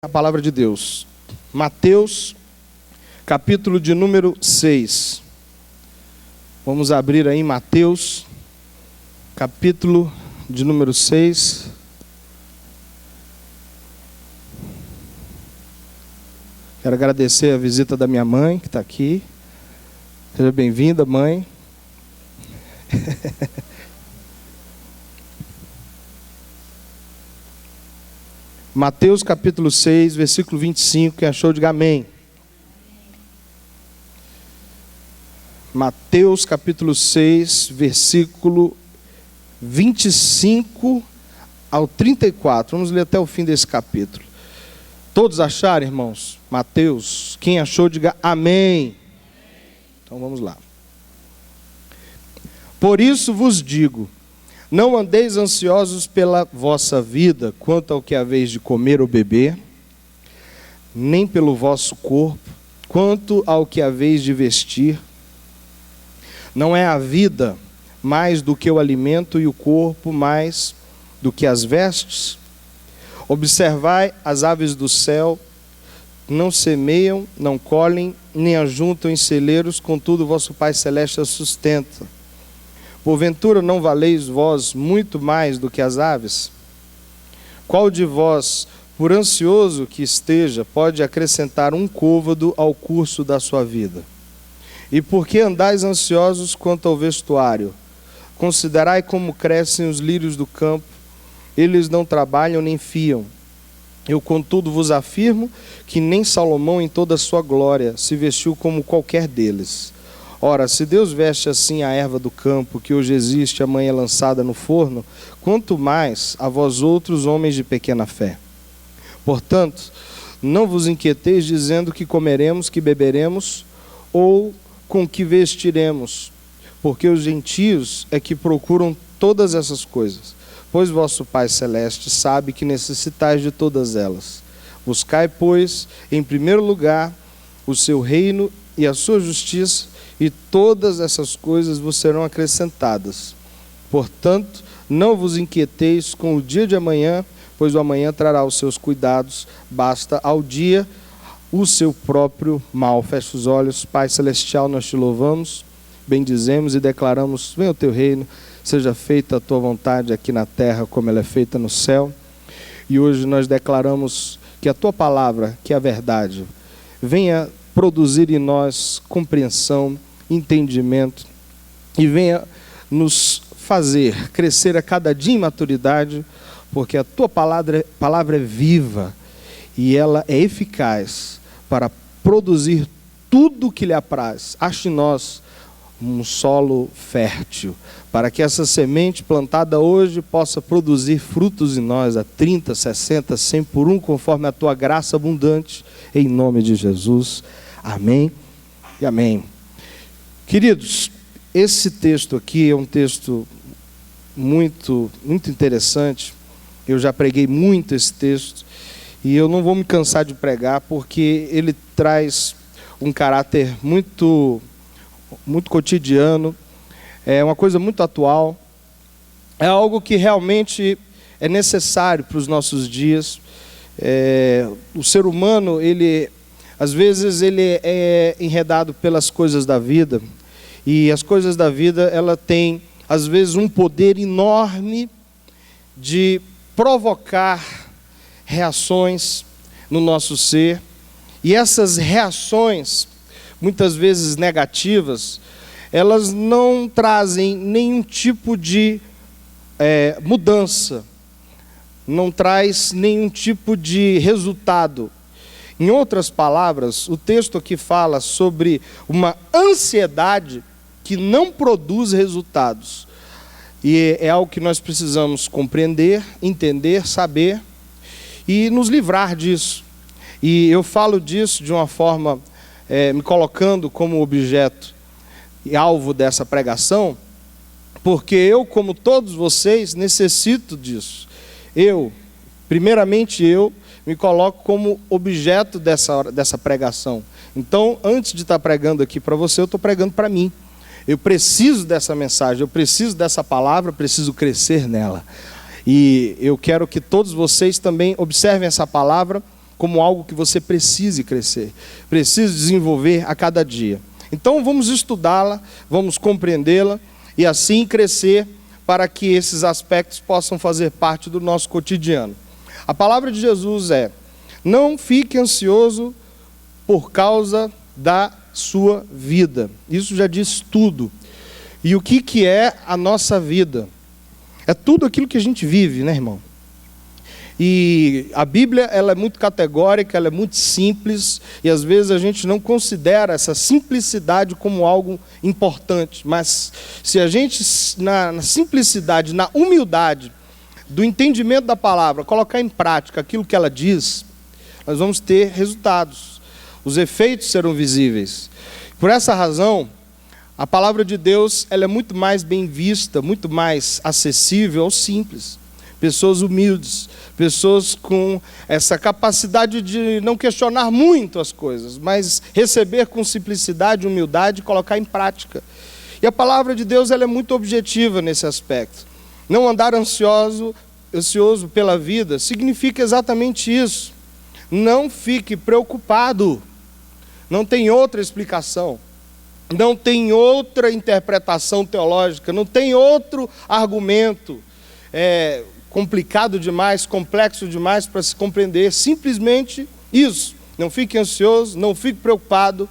A palavra de Deus, Mateus, capítulo de número 6. Vamos abrir aí Mateus, capítulo de número 6. Quero agradecer a visita da minha mãe, que está aqui. Seja bem-vinda, mãe. Mateus capítulo 6, versículo 25, quem achou, diga amém. Mateus capítulo 6, versículo 25 ao 34. Vamos ler até o fim desse capítulo. Todos acharam, irmãos? Mateus, quem achou, diga amém. Então vamos lá. Por isso vos digo, não andeis ansiosos pela vossa vida, quanto ao que haveis de comer ou beber, nem pelo vosso corpo, quanto ao que haveis de vestir. Não é a vida mais do que o alimento e o corpo mais do que as vestes? Observai as aves do céu, não semeiam, não colhem, nem ajuntam em celeiros, contudo vosso Pai Celeste as sustenta. Porventura não valeis vós muito mais do que as aves? Qual de vós, por ansioso que esteja, pode acrescentar um côvado ao curso da sua vida? E por que andais ansiosos quanto ao vestuário? Considerai como crescem os lírios do campo, eles não trabalham nem fiam. Eu, contudo, vos afirmo que nem Salomão em toda a sua glória se vestiu como qualquer deles. Ora, se Deus veste assim a erva do campo, que hoje existe, amanhã é lançada no forno, quanto mais a vós outros, homens de pequena fé. Portanto, não vos inquieteis dizendo que comeremos, que beberemos, ou com que vestiremos, porque os gentios é que procuram todas essas coisas, pois vosso Pai Celeste sabe que necessitais de todas elas. Buscai, pois, em primeiro lugar, o seu reino e a sua justiça, e todas essas coisas vos serão acrescentadas. Portanto, não vos inquieteis com o dia de amanhã, pois o amanhã trará os seus cuidados, basta ao dia o seu próprio mal. Feche os olhos. Pai Celestial, nós te louvamos, bendizemos e declaramos: venha o teu reino, seja feita a tua vontade aqui na terra como ela é feita no céu. E hoje nós declaramos que a tua palavra, que é a verdade, venha produzir em nós compreensão, entendimento, e venha nos fazer crescer a cada dia em maturidade, porque a tua palavra é viva e ela é eficaz para produzir tudo o que lhe apraz. Ache em nós um solo fértil, para que essa semente plantada hoje possa produzir frutos em nós a 30, 60, 100 por um, conforme a tua graça abundante, em nome de Jesus. Amém e amém. Queridos, esse texto aqui é um texto muito interessante. Eu já preguei muito esse texto e eu não vou me cansar de pregar, porque ele traz um caráter muito cotidiano, é uma coisa muito atual, é algo que realmente é necessário para os nossos dias. O ser humano, às vezes ele é enredado pelas coisas da vida, e as coisas da vida, ela tem às vezes um poder enorme de provocar reações no nosso ser, e essas reações, muitas vezes negativas, elas não trazem nenhum tipo de mudança, não traz nenhum tipo de resultado. Em outras palavras, o texto aqui fala sobre uma ansiedade que não produz resultados. E é algo que nós precisamos compreender, entender, saber e nos livrar disso. E eu falo disso de uma forma, me colocando como objeto e alvo dessa pregação, porque eu, como todos vocês, necessito disso. Primeiramente eu, me coloco como objeto dessa pregação. Então, antes de estar pregando aqui para você, eu estou pregando para mim. Eu preciso dessa mensagem, eu preciso dessa palavra, eu preciso crescer nela. E eu quero que todos vocês também observem essa palavra como algo que você precise crescer, precise desenvolver a cada dia. Então vamos estudá-la, vamos compreendê-la e assim crescer para que esses aspectos possam fazer parte do nosso cotidiano. A palavra de Jesus é: não fique ansioso por causa da sua vida. Isso já diz tudo. E o que é a nossa vida? É tudo aquilo que a gente vive, né, irmão? E a Bíblia, ela é muito categórica, ela é muito simples, e às vezes a gente não considera essa simplicidade como algo importante. Mas se a gente, na simplicidade, na humildade do entendimento da palavra, colocar em prática aquilo que ela diz, nós vamos ter resultados. Os efeitos serão visíveis. Por essa razão, a palavra de Deus, ela é muito mais bem vista, muito mais acessível ao simples. Pessoas humildes, pessoas com essa capacidade de não questionar muito as coisas, mas receber com simplicidade, humildade e colocar em prática. E a palavra de Deus, ela é muito objetiva nesse aspecto. Não andar ansioso pela vida significa exatamente isso. Não fique preocupado. Não tem outra explicação. Não tem outra interpretação teológica. Não tem outro argumento complicado demais, complexo demais para se compreender. Simplesmente isso. Não fique ansioso, não fique preocupado.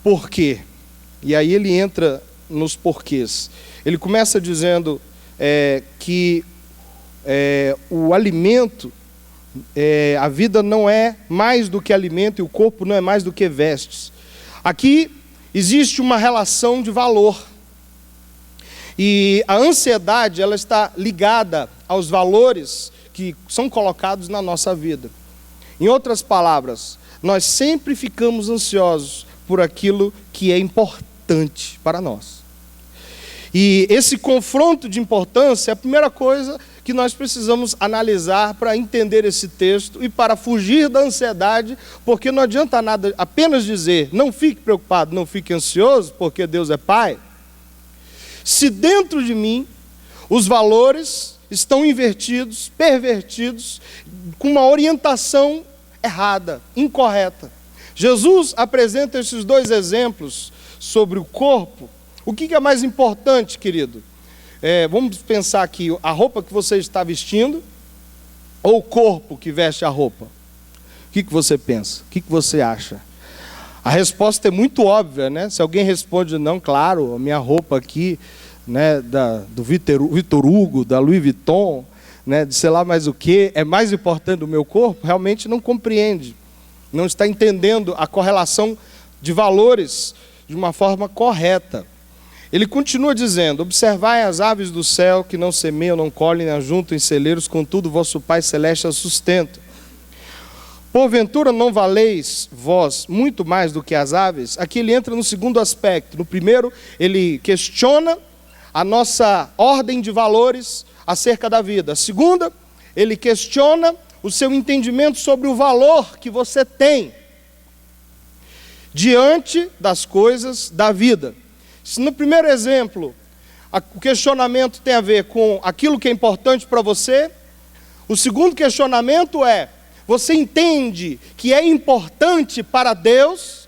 Por quê? E aí ele entra nos porquês. Ele começa dizendo que o alimento, a vida não é mais do que alimento e o corpo não é mais do que vestes. Aqui existe uma relação de valor. E a ansiedade, ela está ligada aos valores que são colocados na nossa vida. Em outras palavras, nós sempre ficamos ansiosos por aquilo que é importante para nós. E esse confronto de importância é a primeira coisa que nós precisamos analisar para entender esse texto e para fugir da ansiedade, porque não adianta nada apenas dizer, não fique preocupado, não fique ansioso, porque Deus é Pai. Se dentro de mim os valores estão invertidos, pervertidos, com uma orientação errada, incorreta. Jesus apresenta esses dois exemplos sobre o corpo. O que é mais importante, querido? Vamos pensar aqui, a roupa que você está vestindo ou o corpo que veste a roupa? O que você pensa? O que você acha? A resposta é muito óbvia, né? Se alguém responde não, claro, a minha roupa aqui, né, do Vitor Hugo, da Louis Vuitton, né, de sei lá mais o que, é mais importante do meu corpo, realmente não compreende. Não está entendendo a correlação de valores de uma forma correta. Ele continua dizendo: observai as aves do céu, que não semeiam, não colhem, nem ajuntam em celeiros, contudo vosso Pai Celeste as sustenta. Porventura não valeis vós muito mais do que as aves? Aqui ele entra no segundo aspecto. No primeiro, ele questiona a nossa ordem de valores acerca da vida. A segunda, ele questiona o seu entendimento sobre o valor que você tem diante das coisas da vida. Se no primeiro exemplo, o questionamento tem a ver com aquilo que é importante para você, o segundo questionamento é: você entende que é importante para Deus?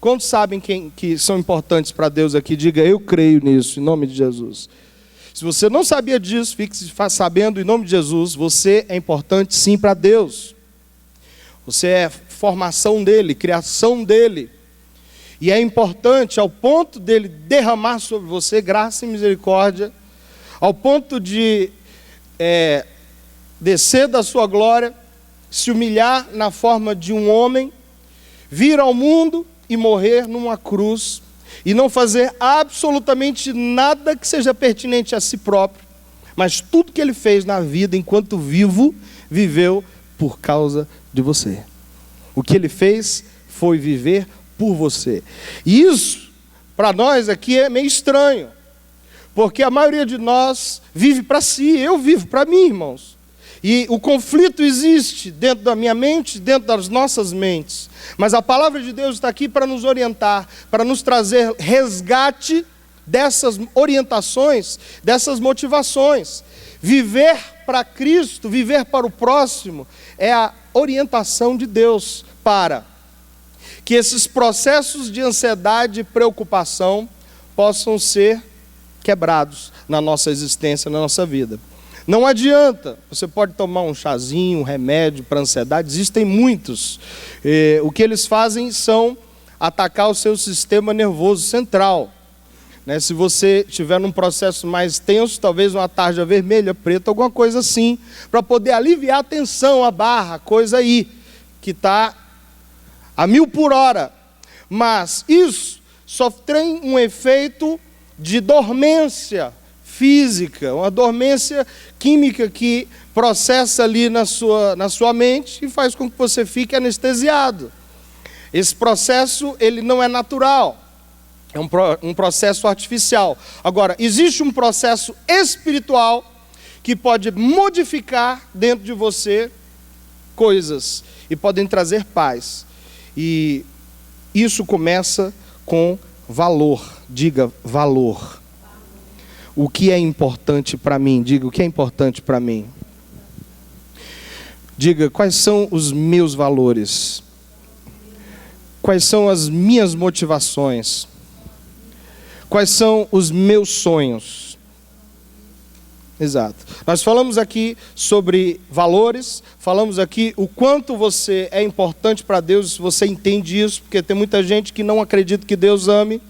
Quantos sabem que são importantes para Deus aqui? Diga, eu creio nisso, em nome de Jesus. Se você não sabia disso, fique sabendo, em nome de Jesus, você é importante sim para Deus. Você é formação dele, criação dele. E é importante ao ponto dele derramar sobre você graça e misericórdia, ao ponto de descer da sua glória, se humilhar na forma de um homem, vir ao mundo e morrer numa cruz, e não fazer absolutamente nada que seja pertinente a si próprio, mas tudo que ele fez na vida, enquanto vivo, viveu por causa de você. O que ele fez foi viver por você. E isso, para nós aqui, é meio estranho, porque a maioria de nós vive para si, eu vivo para mim, irmãos. E o conflito existe dentro da minha mente, dentro das nossas mentes. Mas a palavra de Deus está aqui para nos orientar, para nos trazer resgate dessas orientações, dessas motivações. Viver para Cristo, viver para o próximo, é a orientação de Deus para que esses processos de ansiedade e preocupação possam ser quebrados na nossa existência, na nossa vida. Não adianta, você pode tomar um chazinho, um remédio para ansiedade, existem muitos. O que eles fazem são atacar o seu sistema nervoso central. Se você estiver num processo mais tenso, talvez uma tarja vermelha, preta, alguma coisa assim, para poder aliviar a tensão, a barra, coisa aí, que está a 1000 por hora. Mas isso só tem um efeito de dormência física, uma dormência química que processa ali na sua mente e faz com que você fique anestesiado. Esse processo, ele não é natural, é um processo artificial. Agora, existe um processo espiritual que pode modificar dentro de você coisas e podem trazer paz. E isso começa com valor. Diga valor. O que é importante para mim? Diga, o que é importante para mim? Diga, quais são os meus valores? Quais são as minhas motivações? Quais são os meus sonhos? Exato. Nós falamos aqui sobre valores, falamos aqui o quanto você é importante para Deus, se você entende isso, porque tem muita gente que não acredita que Deus ame.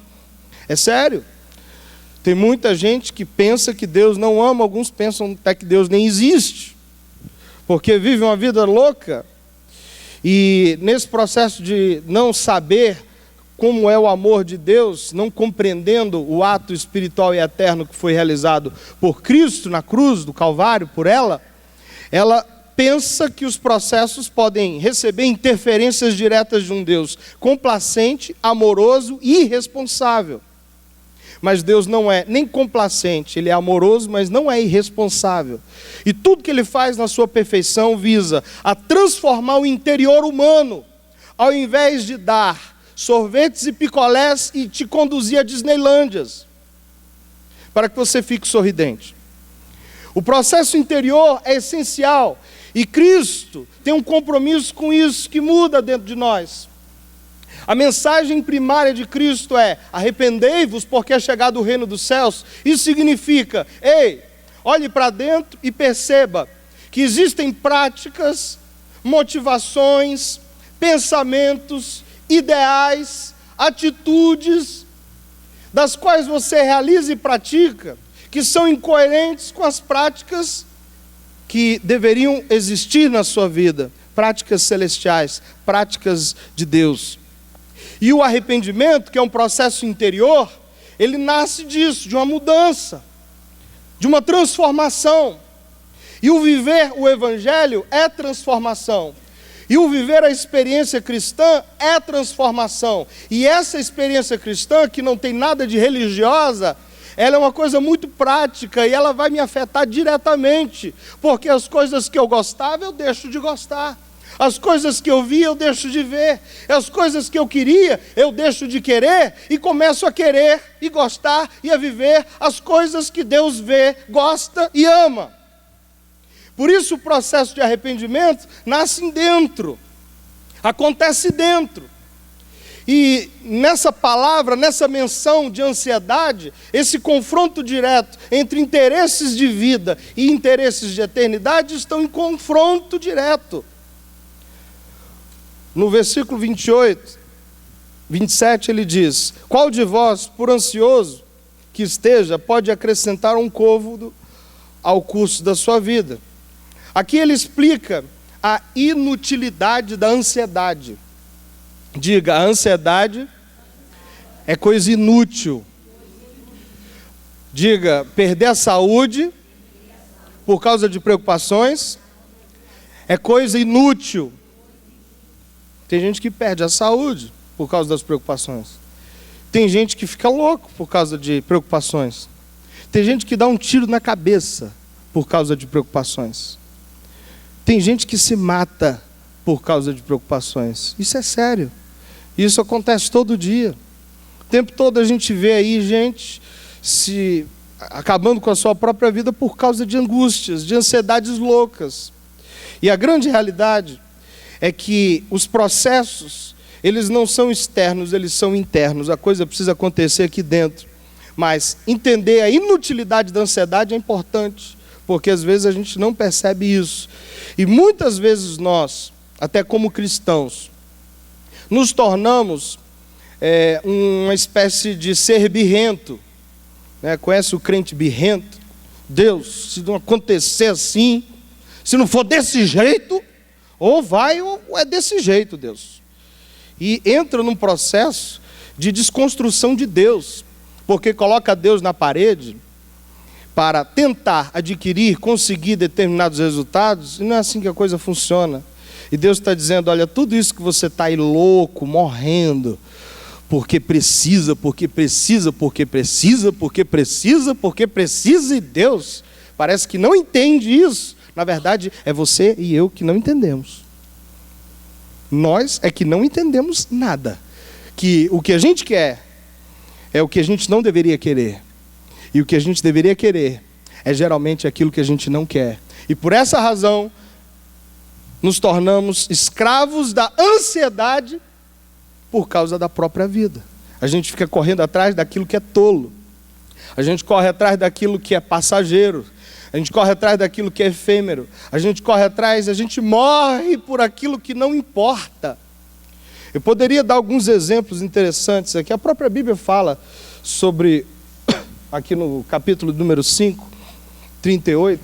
É sério. Tem muita gente que pensa que Deus não ama, alguns pensam até que Deus nem existe, porque vive uma vida louca, e nesse processo de não saber como é o amor de Deus, não compreendendo o ato espiritual e eterno que foi realizado por Cristo na cruz do Calvário, por ela pensa que os processos podem receber interferências diretas de um Deus complacente, amoroso e irresponsável. Mas Deus não é nem complacente, Ele é amoroso, mas não é irresponsável. E tudo que Ele faz na sua perfeição visa a transformar o interior humano, ao invés de dar sorvetes e picolés e te conduzir a Disneylândias, para que você fique sorridente. O processo interior é essencial, e Cristo tem um compromisso com isso que muda dentro de nós. A mensagem primária de Cristo é: arrependei-vos porque é chegado o reino dos céus. Isso significa, olhe para dentro e perceba que existem práticas, motivações, pensamentos, ideais, atitudes, das quais você realiza e pratica, que são incoerentes com as práticas que deveriam existir na sua vida, práticas celestiais, práticas de Deus. E o arrependimento, que é um processo interior, ele nasce disso, de uma mudança, de uma transformação. E o viver o Evangelho é transformação. E o viver a experiência cristã é transformação. E essa experiência cristã, que não tem nada de religiosa, ela é uma coisa muito prática e ela vai me afetar diretamente. Porque as coisas que eu gostava, eu deixo de gostar. As coisas que eu via, eu deixo de ver. As coisas que eu queria, eu deixo de querer e começo a querer e gostar e a viver as coisas que Deus vê, gosta e ama. Por isso o processo de arrependimento nasce dentro, acontece dentro. E nessa palavra, nessa menção de ansiedade, esse confronto direto entre interesses de vida e interesses de eternidade estão em confronto direto. No versículo 27 ele diz: qual de vós, por ansioso que esteja, pode acrescentar um côvado ao curso da sua vida? Aqui ele explica a inutilidade da ansiedade. Diga, a ansiedade é coisa inútil. Diga, perder a saúde por causa de preocupações é coisa inútil. Tem gente que perde a saúde por causa das preocupações. Tem gente que fica louco por causa de preocupações. Tem gente que dá um tiro na cabeça por causa de preocupações. Tem gente que se mata por causa de preocupações. Isso é sério. Isso acontece todo dia. O tempo todo a gente vê aí gente se acabando com a sua própria vida por causa de angústias, de ansiedades loucas. E a grande realidade é que os processos, eles não são externos, eles são internos. A coisa precisa acontecer aqui dentro. Mas entender a inutilidade da ansiedade é importante, porque às vezes a gente não percebe isso. E muitas vezes nós, até como cristãos, nos tornamos uma espécie de ser birrento. Né? Conhece o crente birrento? Deus, se não acontecer assim, se não for desse jeito, ou vai ou é desse jeito, Deus. E entra num processo de desconstrução de Deus, porque coloca Deus na parede para tentar adquirir, conseguir determinados resultados, e não é assim que a coisa funciona. E Deus está dizendo, olha, tudo isso que você está aí louco, morrendo, porque precisa, e Deus parece que não entende isso. Na verdade, é você e eu que não entendemos. Nós é que não entendemos nada. Que o que a gente quer é o que a gente não deveria querer. E o que a gente deveria querer é geralmente aquilo que a gente não quer. E por essa razão, nos tornamos escravos da ansiedade por causa da própria vida. A gente fica correndo atrás daquilo que é tolo. A gente corre atrás daquilo que é passageiro. A gente corre atrás daquilo que é efêmero. A gente morre por aquilo que não importa. Eu poderia dar alguns exemplos interessantes aqui. A própria Bíblia fala sobre, aqui no capítulo número 5, 38,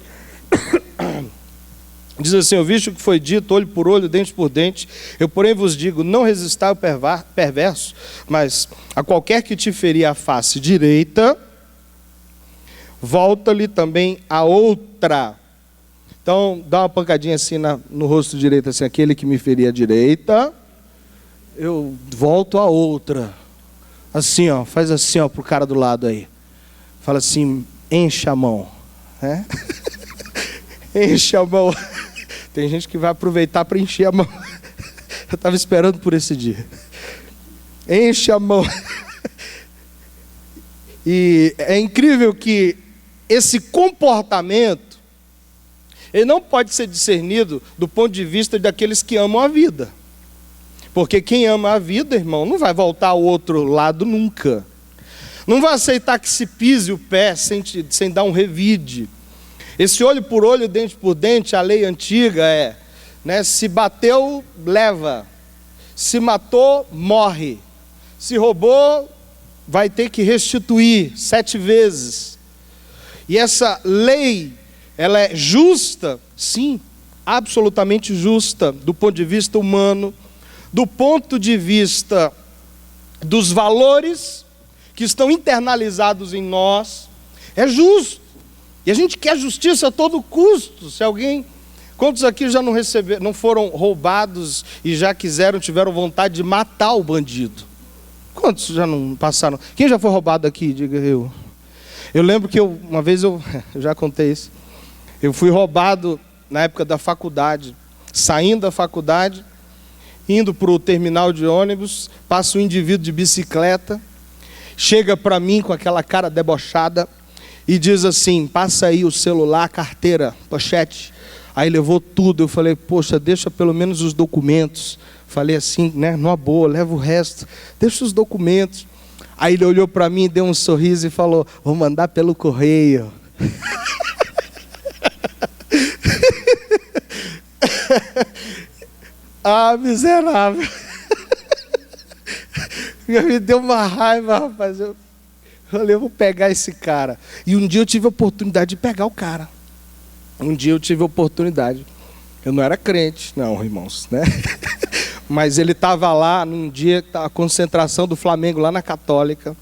diz assim, eu visto o que foi dito, olho por olho, dente por dente, eu porém vos digo, não resistai ao perverso, mas a qualquer que te ferir a face direita, volta-lhe também a outra. Então, dá uma pancadinha assim no rosto direito, assim, aquele que me ferir a direita, eu volto a outra. Assim, ó, faz assim, ó, pro cara do lado aí. Fala assim, enche a mão. Né? Enche a mão. Tem gente que vai aproveitar para encher a mão. Eu estava esperando por esse dia. Enche a mão. E é incrível que esse comportamento, ele não pode ser discernido do ponto de vista daqueles que amam a vida. Porque quem ama a vida, irmão, não vai voltar ao outro lado nunca. Não vai aceitar que se pise o pé sem dar um revide. Esse olho por olho, dente por dente, a lei antiga é, né, se bateu, leva. Se matou, morre. Se roubou, vai ter que restituir 7 vezes. E essa lei, ela é justa? Sim, absolutamente justa, do ponto de vista humano, do ponto de vista dos valores que estão internalizados em nós, é justo. E a gente quer justiça a todo custo. Se alguém, quantos aqui já não foram roubados e já tiveram vontade de matar o bandido? Quantos já não passaram? Quem já foi roubado aqui? Diga eu. Eu lembro que uma vez eu já contei isso. Eu fui roubado na época da faculdade, saindo da faculdade, indo para o terminal de ônibus, passa um indivíduo de bicicleta, chega para mim com aquela cara debochada e diz assim, passa aí o celular, carteira, pochete. Aí levou tudo, eu falei, poxa, deixa pelo menos os documentos. Falei assim, né, numa boa, leva o resto, deixa os documentos. Aí ele olhou para mim, deu um sorriso e falou, vou mandar pelo correio. Ah, miserável. Me deu uma raiva, rapaz. Eu falei, eu vou pegar esse cara. E um dia eu tive a oportunidade de pegar o cara. Eu não era crente, não, irmãos, né? Mas ele estava lá num dia, a concentração do Flamengo lá na Católica.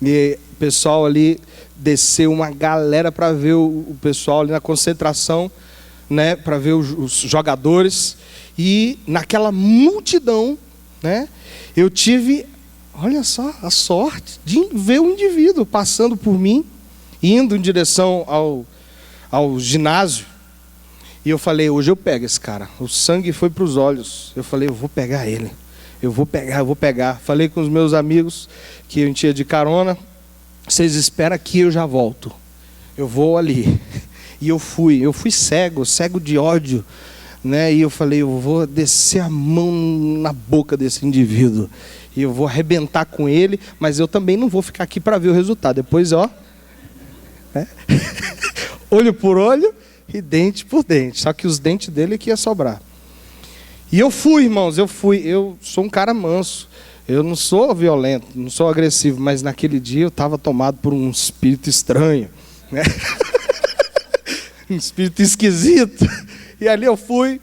E o pessoal ali desceu uma galera para ver o pessoal ali na concentração, né? Para ver os jogadores. E naquela multidão, né? Eu tive, olha só, a sorte de ver um indivíduo passando por mim, indo em direção ao ginásio. E eu falei, hoje eu pego esse cara. O sangue foi para os olhos. Eu falei, eu vou pegar ele. Eu vou pegar. Falei com os meus amigos que a gente ia de carona. Vocês esperam aqui, eu já volto. Eu vou ali. E eu fui cego de ódio, né? E eu falei, eu vou descer a mão na boca desse indivíduo. E eu vou arrebentar com ele, mas eu também não vou ficar aqui para ver o resultado. Depois, ó, né? Olho por olho e dente por dente. Só que os dentes dele que ia sobrar. E eu fui, irmãos, eu sou um cara manso. Eu não sou violento, não sou agressivo, mas naquele dia eu estava tomado por um espírito estranho, né? Um espírito esquisito. E ali eu fui,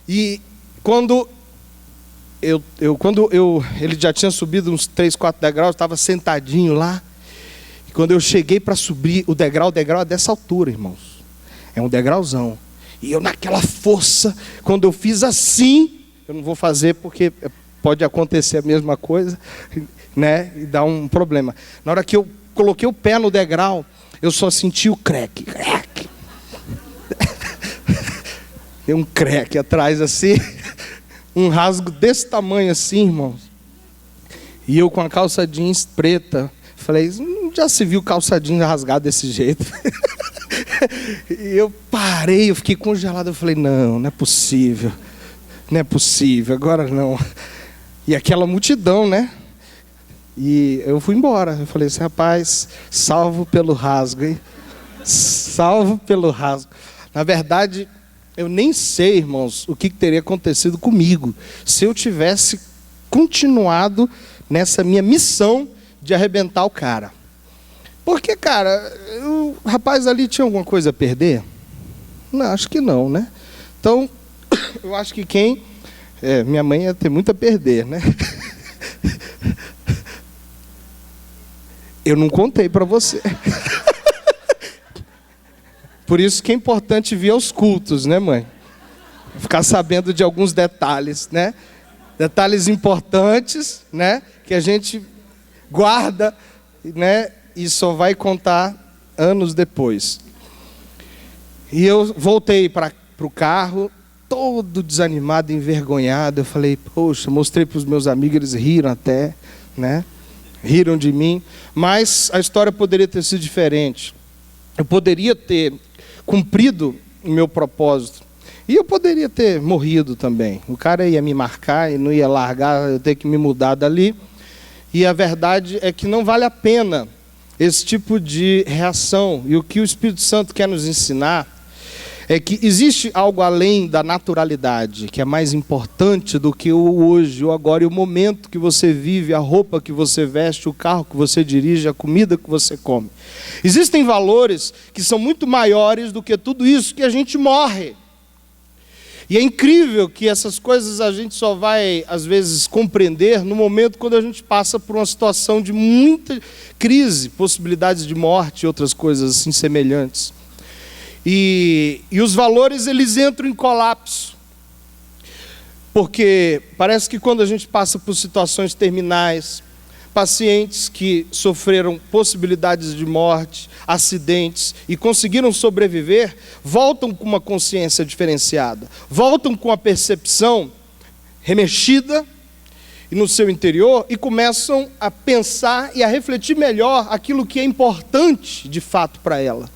e quando ele já tinha subido uns 3, 4 degraus, estava sentadinho lá. E quando eu cheguei para subir o degrau é dessa altura, irmãos. É um degrauzão. E eu naquela força, quando eu fiz assim, eu não vou fazer porque pode acontecer a mesma coisa, né? E dar um problema. Na hora que eu coloquei o pé no degrau, eu só senti o creque. Tem um creque atrás assim, um rasgo desse tamanho assim, irmãos. E eu com a calça jeans preta, falei, já se viu calça jeans rasgada desse jeito? E eu parei, eu fiquei congelado, eu falei, não é possível, agora não. E aquela multidão, né? E eu fui embora, eu falei assim, rapaz, salvo pelo rasgo, hein? Salvo pelo rasgo. Na verdade, eu nem sei, irmãos, o que teria acontecido comigo se eu tivesse continuado nessa minha missão de arrebentar o cara. Porque, cara, o rapaz ali tinha alguma coisa a perder? Não, acho que não, né? Então, eu acho que minha mãe ia ter muito a perder, né? Eu não contei para você. Por isso que é importante vir aos cultos, né, mãe? Ficar sabendo de alguns detalhes, né? Detalhes importantes, né? Que a gente guarda, né? E só vai contar anos depois. E eu voltei para o carro, todo desanimado, envergonhado. Eu falei, poxa, mostrei para os meus amigos, eles riram até, né? Riram de mim. Mas a história poderia ter sido diferente. Eu poderia ter cumprido o meu propósito. E eu poderia ter morrido também. O cara ia me marcar e não ia largar, eu ter que me mudar dali. E a verdade é que não vale a pena esse tipo de reação. E o que o Espírito Santo quer nos ensinar é que existe algo além da naturalidade, que é mais importante do que o hoje, o agora e o momento que você vive, a roupa que você veste, o carro que você dirige, a comida que você come. Existem valores que são muito maiores do que tudo isso que a gente morre. E é incrível que essas coisas a gente só vai, às vezes, compreender no momento quando a gente passa por uma situação de muita crise, possibilidades de morte e outras coisas assim semelhantes. E os valores, eles entram em colapso. Porque parece que quando a gente passa por situações terminais, pacientes que sofreram possibilidades de morte, acidentes e conseguiram sobreviver, voltam com uma consciência diferenciada, voltam com a percepção remexida e no seu interior e começam a pensar e a refletir melhor aquilo que é importante de fato para ela.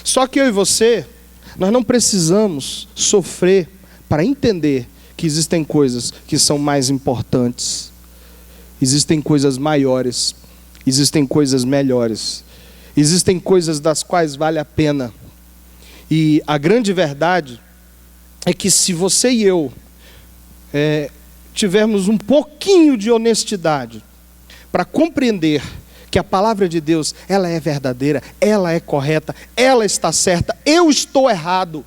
Só que eu e você, nós não precisamos sofrer para entender que existem coisas que são mais importantes. Existem coisas maiores, existem coisas melhores, existem coisas das quais vale a pena. E a grande verdade é que se você e eu tivermos um pouquinho de honestidade para compreender que a palavra de Deus, ela é verdadeira, ela é correta, ela está certa, eu estou errado.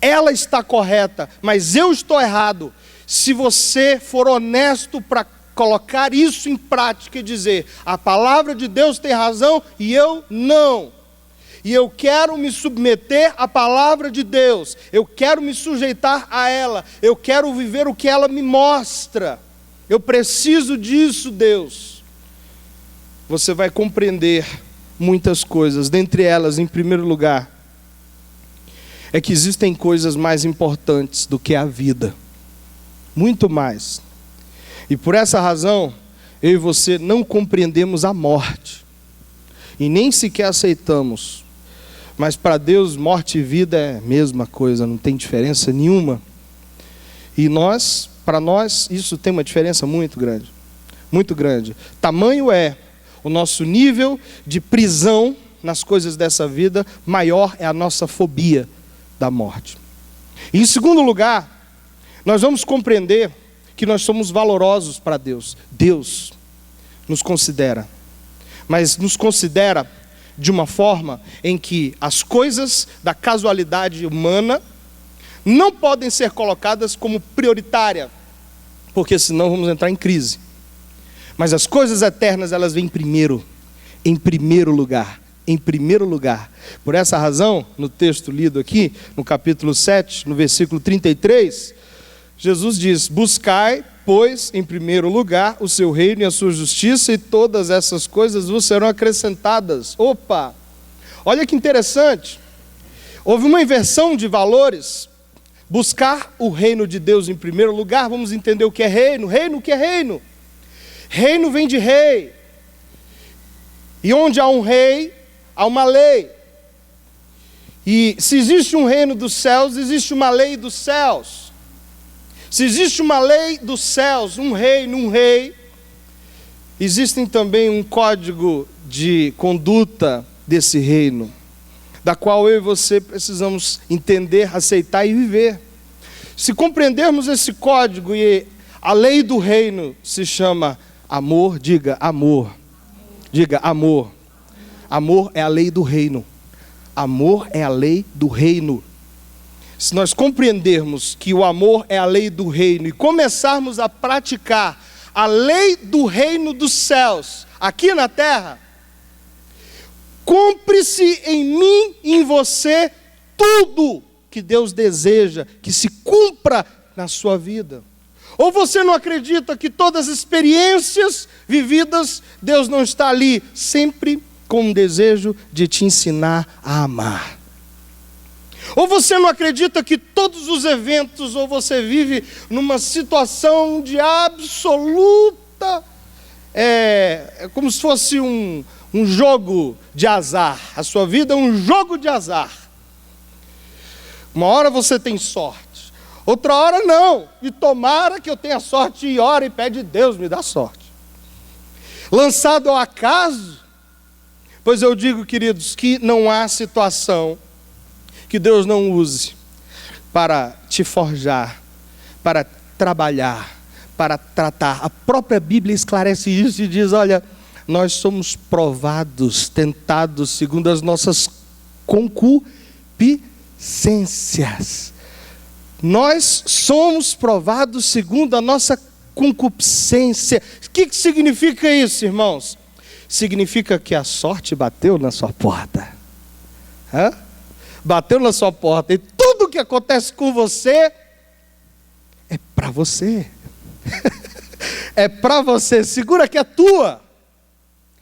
Ela está correta, mas eu estou errado. Se você for honesto para colocar isso em prática e dizer, a palavra de Deus tem razão e eu não. E eu quero me submeter à palavra de Deus. Eu quero me sujeitar a ela. Eu quero viver o que ela me mostra. Eu preciso disso, Deus. Você vai compreender muitas coisas. Dentre elas, em primeiro lugar, é que existem coisas mais importantes do que a vida. Muito mais. E por essa razão, eu e você não compreendemos a morte. E nem sequer aceitamos. Mas para Deus, morte e vida é a mesma coisa, não tem diferença nenhuma. E para nós, isso tem uma diferença muito grande. Muito grande. Tamanho é o nosso nível de prisão nas coisas dessa vida, maior é a nossa fobia da morte. E em segundo lugar, nós vamos compreender que nós somos valorosos para Deus. Deus nos considera, mas nos considera de uma forma em que as coisas da casualidade humana não podem ser colocadas como prioritária, porque senão vamos entrar em crise. Mas as coisas eternas, elas vêm primeiro, em primeiro lugar. Em primeiro lugar. Por essa razão, no texto lido aqui, no capítulo 7, no versículo 33, Jesus diz: buscai, pois, em primeiro lugar, o seu reino e a sua justiça, e todas essas coisas vos serão acrescentadas. Opa! Olha que interessante. Houve uma inversão de valores. Buscar o reino de Deus em primeiro lugar, vamos entender o que é reino. Reino, o que é reino? Reino vem de rei. E onde há um rei, há uma lei. E se existe um reino dos céus, existe uma lei dos céus. Se existe uma lei dos céus, um rei, existem também um código de conduta desse reino, da qual eu e você precisamos entender, aceitar e viver. Se compreendermos esse código, e a lei do reino se chama amor, diga amor. Diga amor. Amor é a lei do reino. Amor é a lei do reino. Se nós compreendermos que o amor é a lei do reino e começarmos a praticar a lei do reino dos céus aqui na terra, cumpre-se em mim e em você tudo que Deus deseja que se cumpra na sua vida. Ou você não acredita que todas as experiências vividas, Deus não está ali sempre com um desejo de te ensinar a amar? Ou você não acredita que todos os eventos, ou você vive numa situação de absoluta, como se fosse um jogo de azar. A sua vida é um jogo de azar. Uma hora você tem sorte, outra hora não. E tomara que eu tenha sorte, e ora e pede: Deus me dá sorte. Lançado ao acaso, pois eu digo, queridos, que não há situação que Deus não use para te forjar, para trabalhar, para tratar. A própria Bíblia esclarece isso e diz: olha, nós somos provados, tentados segundo as nossas concupiscências. Nós somos provados segundo a nossa concupiscência. O que significa isso, irmãos? Significa que a sorte bateu na sua porta. Bateu na sua porta, e tudo o que acontece com você é para você. É para você. Segura que é tua.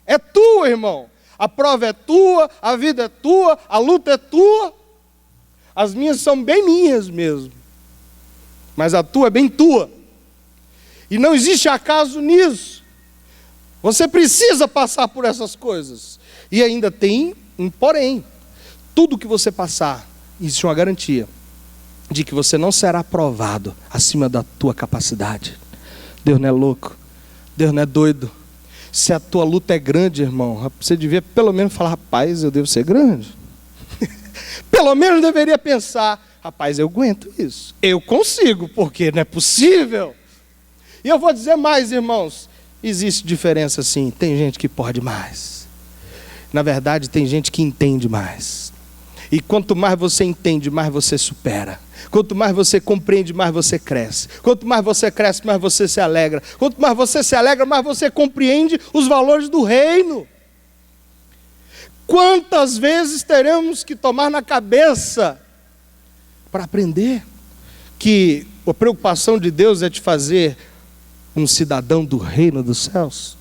É tua, irmão. A prova é tua, a vida é tua, a luta é tua. As minhas são bem minhas mesmo, mas a tua é bem tua. E não existe acaso nisso. Você precisa passar por essas coisas. E ainda tem um porém. Tudo que você passar, existe uma garantia de que você não será provado acima da tua capacidade. Deus não é louco, Deus não é doido. Se a tua luta é grande, irmão, você devia pelo menos falar: rapaz, eu devo ser grande. Pelo menos deveria pensar: rapaz, eu aguento isso, eu consigo, porque não é possível. E eu vou dizer mais, irmãos, existe diferença sim. Tem gente que pode mais, na verdade tem gente que entende mais. E quanto mais você entende, mais você supera. Quanto mais você compreende, mais você cresce. Quanto mais você cresce, mais você se alegra. Quanto mais você se alegra, mais você compreende os valores do reino. Quantas vezes teremos que tomar na cabeça para aprender que a preocupação de Deus é te fazer um cidadão do reino dos céus?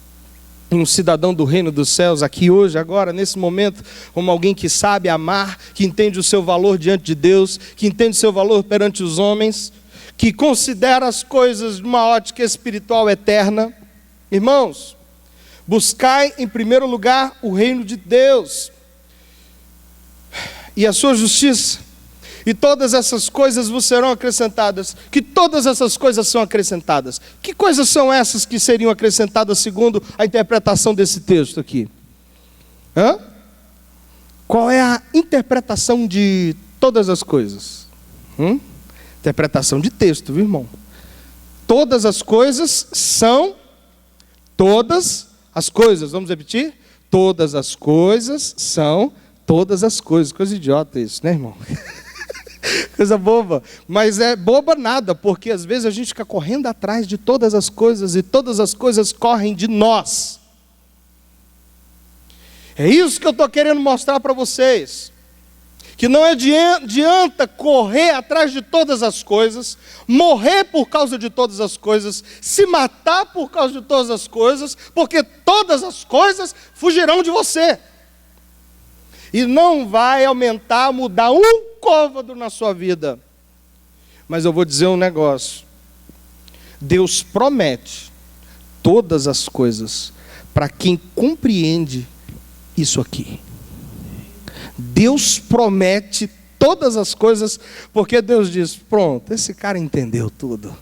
Um cidadão do reino dos céus, aqui hoje, agora, nesse momento, como alguém que sabe amar, que entende o seu valor diante de Deus, que entende o seu valor perante os homens, que considera as coisas de uma ótica espiritual eterna. Irmãos, buscai em primeiro lugar o reino de Deus. e a sua justiça, e todas essas coisas vos serão acrescentadas. Que todas essas coisas são acrescentadas. Que coisas são essas que seriam acrescentadas segundo a interpretação desse texto aqui? Qual é a interpretação de todas as coisas? Interpretação de texto, viu, irmão? Todas as coisas são todas as coisas. Vamos repetir? Todas as coisas são todas as coisas. Coisa idiota isso, né, irmão? Coisa boba. Mas é boba nada, porque às vezes a gente fica correndo atrás de todas as coisas e todas as coisas correm de nós. É isso que eu estou querendo mostrar para vocês. Que não adianta correr atrás de todas as coisas, morrer por causa de todas as coisas, se matar por causa de todas as coisas, porque todas as coisas fugirão de você. E não vai aumentar, mudar um côvado na sua vida. Mas eu vou dizer um negócio. Deus promete todas as coisas para quem compreende isso aqui. Deus promete todas as coisas, porque Deus diz, pronto, esse cara entendeu tudo.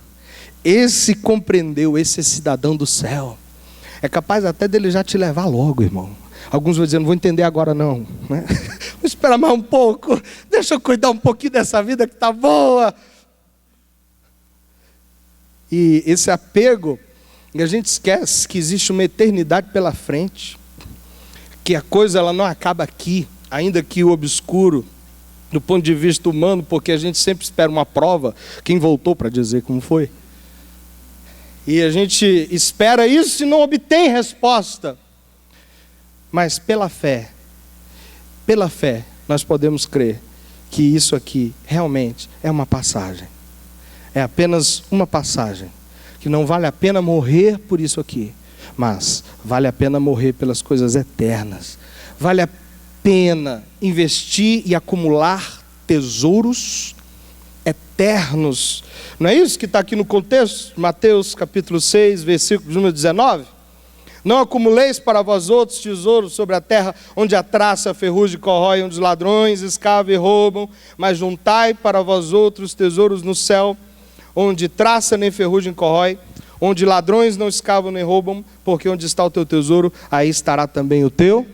Esse compreendeu, esse é cidadão do céu. É capaz até dele já te levar logo, irmão. Alguns vão dizer, não vou entender agora não, né? Vou esperar mais um pouco, deixa eu cuidar um pouquinho dessa vida que está boa. E esse apego, e a gente esquece que existe uma eternidade pela frente, que a coisa ela não acaba aqui, ainda que o obscuro, do ponto de vista humano, porque a gente sempre espera uma prova, quem voltou para dizer como foi. E a gente espera isso e não obtém resposta. Mas pela fé, nós podemos crer que isso aqui realmente é uma passagem. É apenas uma passagem, que não vale a pena morrer por isso aqui, mas vale a pena morrer pelas coisas eternas. Vale a pena investir e acumular tesouros eternos. Não é isso que está aqui no contexto? Mateus capítulo 6, versículo número 19. Não acumuleis para vós outros tesouros sobre a terra, onde a traça, a ferrugem corrói, onde os ladrões escavam e roubam, mas juntai para vós outros tesouros no céu, onde traça nem ferrugem corrói, onde ladrões não escavam nem roubam, porque onde está o teu tesouro, aí estará também o teu.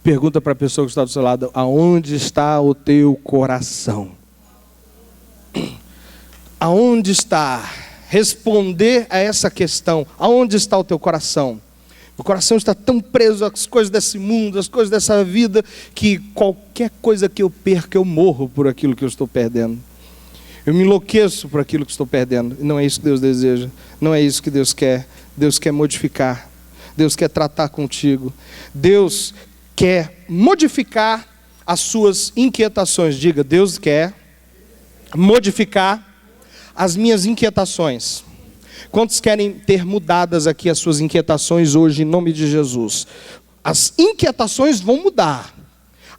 Pergunta para a pessoa que está do seu lado, aonde está o teu coração? Aonde está? Responder a essa questão, aonde está o teu coração? O coração está tão preso às coisas desse mundo, às coisas dessa vida, que qualquer coisa que eu perca, eu morro por aquilo que eu estou perdendo. Eu me enlouqueço por aquilo que estou perdendo. E não é isso que Deus deseja, não é isso que Deus quer. Deus quer modificar, Deus quer tratar contigo, Deus quer modificar as suas inquietações. Diga, Deus quer modificar as minhas inquietações. Quantos querem ter mudadas aqui as suas inquietações hoje, em nome de Jesus? As inquietações vão mudar.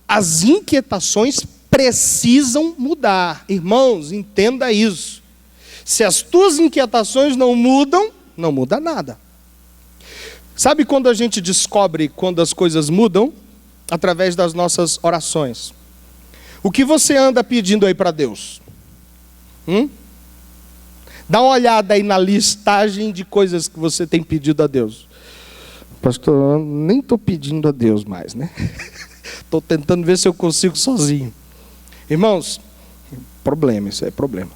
As inquietações precisam mudar. Irmãos, entenda isso. Se as tuas inquietações não mudam, não muda nada. Sabe quando a gente descobre quando as coisas mudam? Através das nossas orações. O que você anda pedindo aí para Deus? Dá uma olhada aí na listagem de coisas que você tem pedido a Deus. Pastor, eu nem estou pedindo a Deus mais, né? Estou tentando ver se eu consigo sozinho. Irmãos, problema, isso é problema.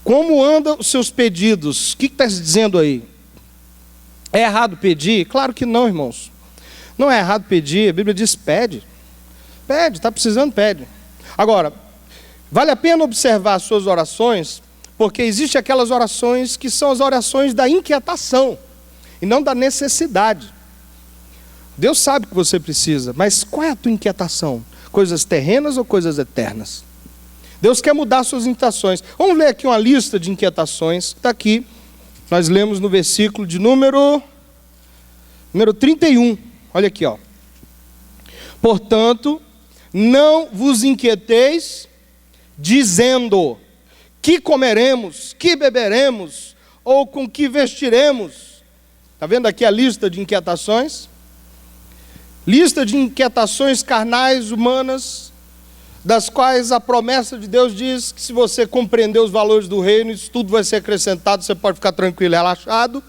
Como andam os seus pedidos? O que está dizendo aí? É errado pedir? Claro que não, irmãos. Não é errado pedir, a Bíblia diz pede. Pede, está precisando, pede. Agora, vale a pena observar as suas orações, porque existem aquelas orações que são as orações da inquietação, e não da necessidade. Deus sabe que você precisa, mas qual é a tua inquietação? Coisas terrenas ou coisas eternas? Deus quer mudar suas inquietações. Vamos ler aqui uma lista de inquietações, está aqui. Nós lemos no versículo de número 31. Olha aqui, ó. Portanto, não vos inquieteis, dizendo, que comeremos, que beberemos, ou com que vestiremos. Está vendo aqui a lista de inquietações? Lista de inquietações carnais, humanas, das quais a promessa de Deus diz que se você compreender os valores do reino, isso tudo vai ser acrescentado, você pode ficar tranquilo e relaxado,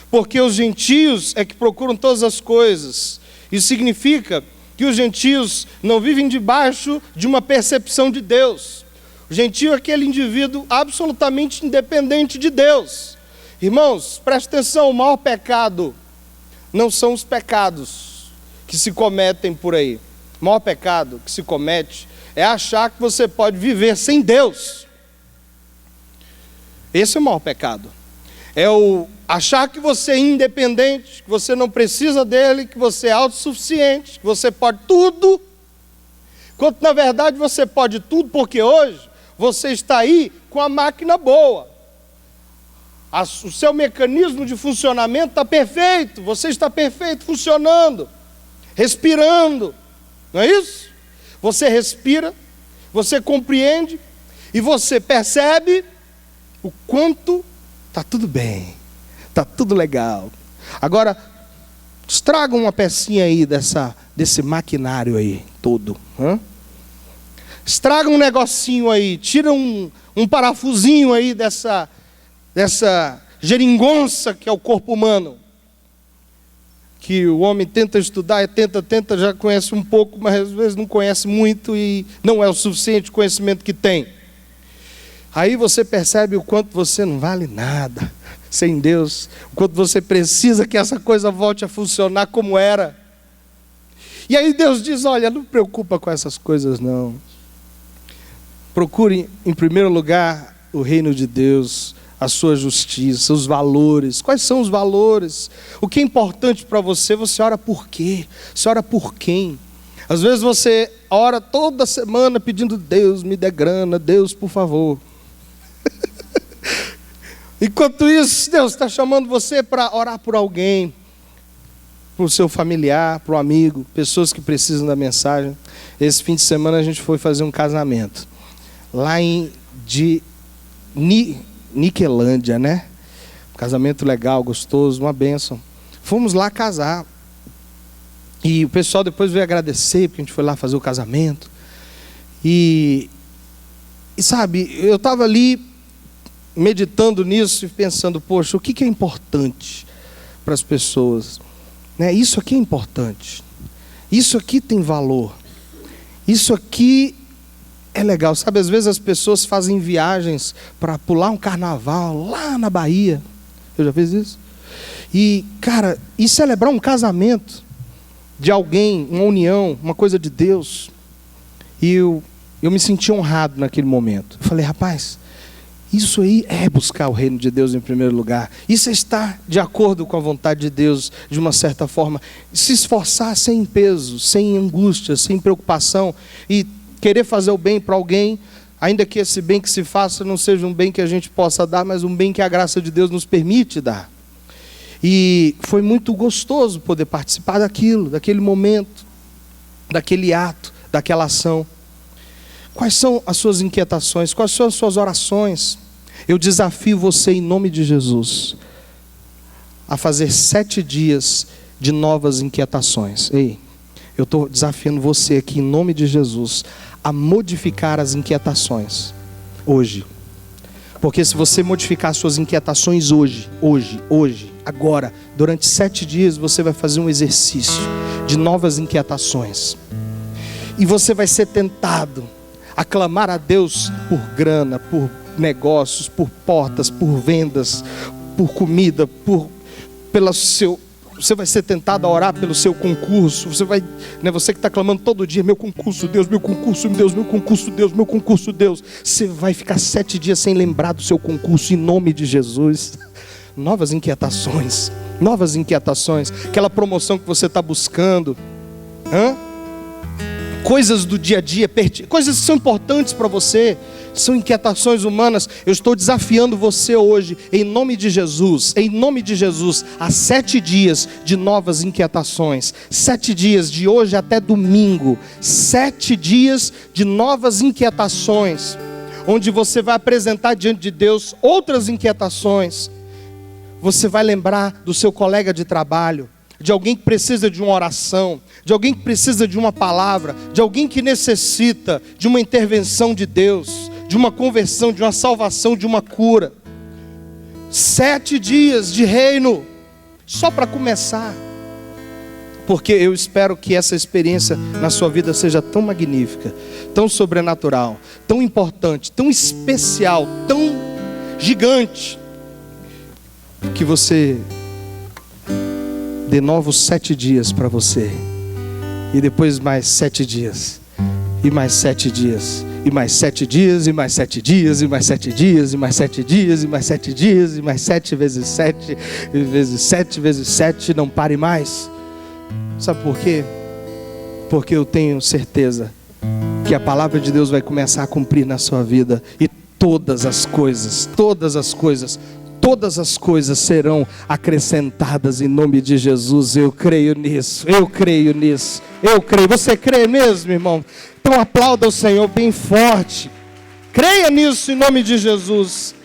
porque os gentios é que procuram todas as coisas. Isso significa que os gentios não vivem debaixo de uma percepção de Deus. O gentio é aquele indivíduo absolutamente independente de Deus. Irmãos, preste atenção, o maior pecado não são os pecados que se cometem por aí. O maior pecado que se comete é achar que você pode viver sem Deus. Esse é o maior pecado. É o achar que você é independente, que você não precisa dele, que você é autossuficiente, que você pode tudo, quando na verdade você pode tudo, porque hoje você está aí com a máquina boa. O seu mecanismo de funcionamento está perfeito, você está perfeito, funcionando, respirando, não é isso? Você respira, você compreende e você percebe o quanto está tudo bem, está tudo legal. Agora, estraga uma pecinha aí desse maquinário aí, todo. Estraga um negocinho aí, tira um parafusinho aí dessa geringonça que é o corpo humano. Que o homem tenta estudar, tenta, já conhece um pouco, mas às vezes não conhece muito e não é o suficiente conhecimento que tem. Aí você percebe o quanto você não vale nada sem Deus, o quanto você precisa que essa coisa volte a funcionar como era. E aí Deus diz, olha, não preocupa com essas coisas não. Procure em primeiro lugar o reino de Deus, a sua justiça, os valores. Quais são os valores? O que é importante para você? Você ora por quê? Você ora por quem? Às vezes você ora toda semana pedindo, Deus me dê grana, Deus por favor. Enquanto isso, Deus está chamando você para orar por alguém, para o seu familiar, para um amigo, pessoas que precisam da mensagem. Esse fim de semana a gente foi fazer um casamento lá de Niquelândia, né? Um casamento legal, gostoso, uma bênção. Fomos lá casar. E o pessoal depois veio agradecer, porque a gente foi lá fazer o casamento. E sabe, eu estava ali meditando nisso e pensando, poxa, o que é importante para as pessoas? Né? Isso aqui é importante. Isso aqui tem valor. Isso aqui é legal. Sabe, às vezes as pessoas fazem viagens para pular um carnaval lá na Bahia. Eu já fiz isso. E, cara, e celebrar um casamento de alguém, uma união, uma coisa de Deus. E eu me senti honrado naquele momento. Eu falei, rapaz, isso aí é buscar o reino de Deus em primeiro lugar. Isso é estar de acordo com a vontade de Deus, de uma certa forma. Se esforçar sem peso, sem angústia, sem preocupação. E querer fazer o bem para alguém, ainda que esse bem que se faça não seja um bem que a gente possa dar, mas um bem que a graça de Deus nos permite dar. E foi muito gostoso poder participar daquilo, daquele momento, daquele ato, daquela ação. Quais são as suas inquietações? Quais são as suas orações? Eu desafio você em nome de Jesus a fazer 7 dias de novas inquietações. Ei, eu estou desafiando você aqui em nome de Jesus a modificar as inquietações hoje. Porque se você modificar suas inquietações hoje, agora, durante 7 dias você vai fazer um exercício de novas inquietações. E você vai ser tentado a clamar a Deus por grana, por negócios, por portas, por vendas, por comida, você vai ser tentado a orar pelo seu concurso. Você que está clamando todo dia, meu concurso, Deus, meu concurso, Deus, meu concurso, Deus, meu concurso, Deus. Você vai ficar 7 dias sem lembrar do seu concurso em nome de Jesus. Novas inquietações, aquela promoção que você está buscando, coisas do dia a dia, coisas que são importantes para você, são inquietações humanas. Eu estou desafiando você hoje, em nome de Jesus, a 7 dias de novas inquietações, 7 dias de hoje até domingo, 7 dias de novas inquietações, onde você vai apresentar diante de Deus outras inquietações. Você vai lembrar do seu colega de trabalho, de alguém que precisa de uma oração, de alguém que precisa de uma palavra, de alguém que necessita de uma intervenção de Deus, de uma conversão, de uma salvação, de uma cura. 7 dias de reino, só para começar. Porque eu espero que essa experiência na sua vida seja tão magnífica, tão sobrenatural, tão importante, tão especial, tão gigante, que você dê novos 7 dias para você. E depois mais 7 dias. E mais 7 dias. E mais 7 dias, e mais 7 dias, e mais 7 dias, e mais 7 dias, e mais 7 dias, e mais 7 vezes 7, vezes 7, vezes 7, não pare mais. Sabe por quê? Porque eu tenho certeza que a palavra de Deus vai começar a cumprir na sua vida. E todas as coisas serão acrescentadas em nome de Jesus. Eu creio nisso, eu creio nisso, eu creio. Você crê mesmo, irmão? Então aplauda o Senhor bem forte. Creia nisso em nome de Jesus.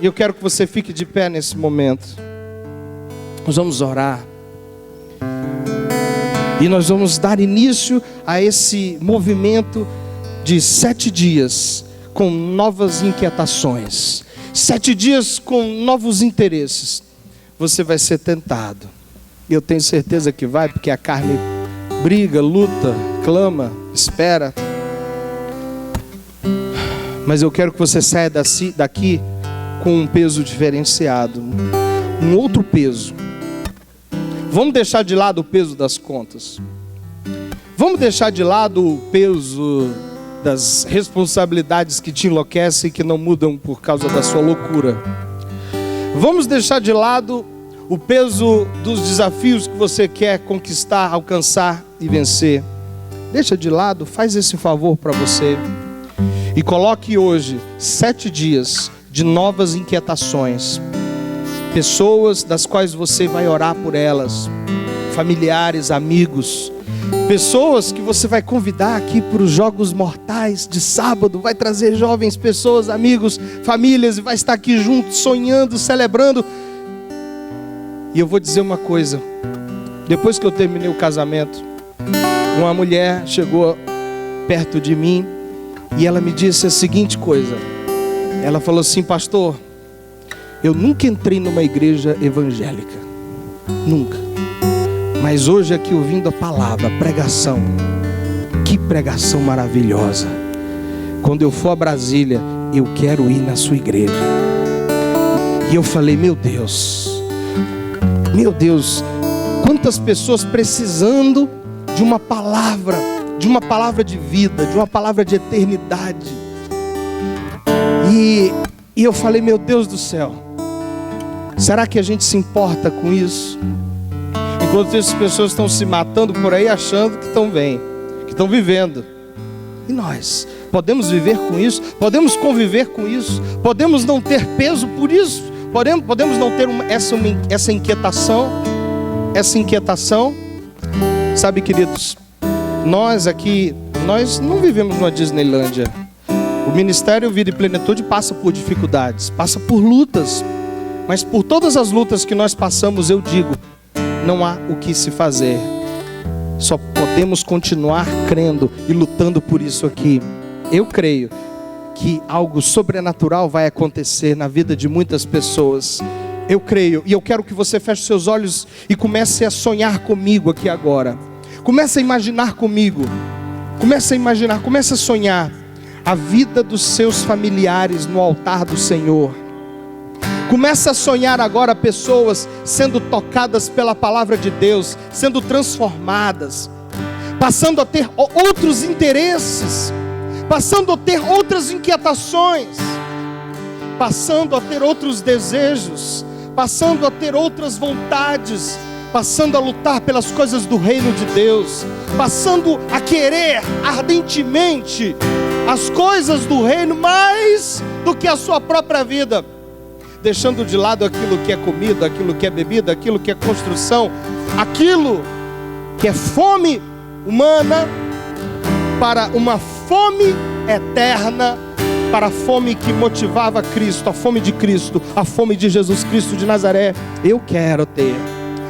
E eu quero que você fique de pé nesse momento. Nós vamos orar. E nós vamos dar início a esse movimento de 7 dias com novas inquietações. 7 dias com novos interesses. Você vai ser tentado. Eu tenho certeza que vai, porque a carne briga, luta, clama, espera. Mas eu quero que você saia daqui com um peso diferenciado. Um outro peso. Vamos deixar de lado o peso das contas. Vamos deixar de lado o peso das responsabilidades que te enlouquecem e que não mudam por causa da sua loucura. Vamos deixar de lado o peso dos desafios que você quer conquistar, alcançar e vencer. Deixa de lado, faz esse favor para você. E coloque hoje 7 dias de novas inquietações. Pessoas das quais você vai orar por elas. Familiares, amigos. Pessoas que você vai convidar aqui para os Jogos Mortais de sábado. Vai trazer jovens, pessoas, amigos, famílias. E vai estar aqui juntos, sonhando, celebrando. E eu vou dizer uma coisa. Depois que eu terminei o casamento, uma mulher chegou perto de mim e ela me disse a seguinte coisa. Ela falou assim: pastor, eu nunca entrei numa igreja evangélica. Nunca. Mas hoje aqui ouvindo a palavra, a pregação. Que pregação maravilhosa. Quando eu for a Brasília, eu quero ir na sua igreja. E eu falei: meu Deus, quantas pessoas precisando de uma palavra de vida, de uma palavra de eternidade. E eu falei: meu Deus do céu, será que a gente se importa com isso? Enquanto essas pessoas estão se matando por aí, achando que estão bem, que estão vivendo. E nós podemos viver com isso? Podemos conviver com isso? Podemos não ter peso por isso? Podemos não ter essa inquietação? Sabe, queridos, nós aqui, nós não vivemos numa Disneylândia. O Ministério Vida e Plenitude passa por dificuldades, passa por lutas. Mas por todas as lutas que nós passamos, eu digo, não há o que se fazer. Só podemos continuar crendo e lutando por isso aqui. Eu creio que algo sobrenatural vai acontecer na vida de muitas pessoas. Eu creio, e eu quero que você feche seus olhos e comece a sonhar comigo aqui agora. Comece a imaginar comigo. Comece a sonhar a vida dos seus familiares no altar do Senhor. Começa a sonhar agora pessoas sendo tocadas pela palavra de Deus, sendo transformadas, passando a ter outros interesses, passando a ter outras inquietações, passando a ter outros desejos, passando a ter outras vontades, passando a lutar pelas coisas do reino de Deus, passando a querer ardentemente as coisas do reino mais do que a sua própria vida. Deixando de lado aquilo que é comida, aquilo que é bebida, aquilo que é construção, aquilo que é fome humana, para uma fome eterna, para a fome que motivava Cristo, a fome de Cristo, a fome de Jesus Cristo de Nazaré. Eu quero ter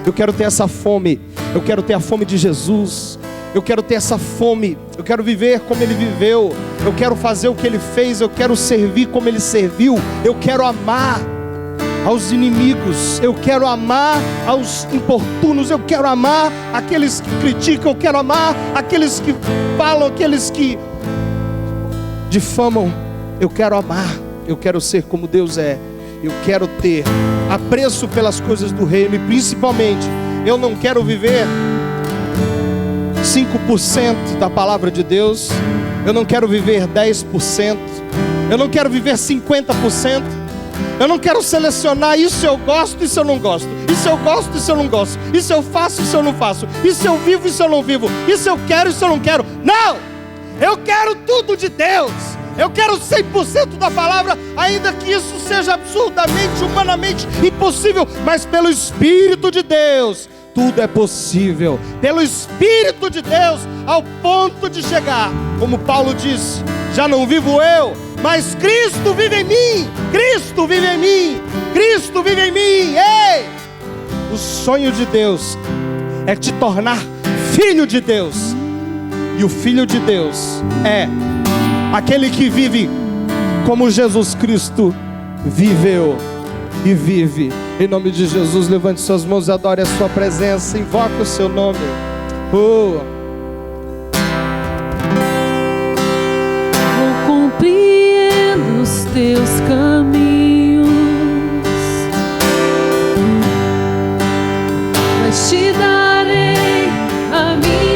Eu quero ter essa fome. Eu quero ter a fome de Jesus. Eu quero ter essa fome. Eu quero viver como Ele viveu. Eu quero fazer o que Ele fez. Eu quero servir como Ele serviu. Eu quero amar aos inimigos. Eu quero amar aos importunos. Eu quero amar aqueles que criticam. Eu quero amar aqueles que falam, aqueles que difamam. Eu quero amar. Eu quero ser como Deus é. Eu quero ter apreço pelas coisas do reino. E principalmente, eu não quero viver 5% da palavra de Deus. Eu não quero viver 10%. Eu não quero viver 50%. Eu não quero selecionar isso eu gosto, isso eu não gosto. Isso eu gosto, isso eu não gosto. Isso eu faço, isso eu não faço. Isso eu vivo, isso eu não vivo. Isso eu quero, isso eu não quero. Não! Eu quero tudo de Deus. Eu quero 100% da palavra, ainda que isso seja absurdamente, humanamente impossível. Mas pelo Espírito de Deus, tudo é possível. Pelo Espírito de Deus, ao ponto de chegar, como Paulo disse, já não vivo eu, mas Cristo vive em mim. Cristo vive em mim. Cristo vive em mim. Ei! O sonho de Deus é te tornar filho de Deus. E o filho de Deus é aquele que vive como Jesus Cristo viveu e vive. Em nome de Jesus, levante suas mãos e adore a sua presença. Invoque o seu nome. Vou compreendo os teus caminhos, mas te darei a minha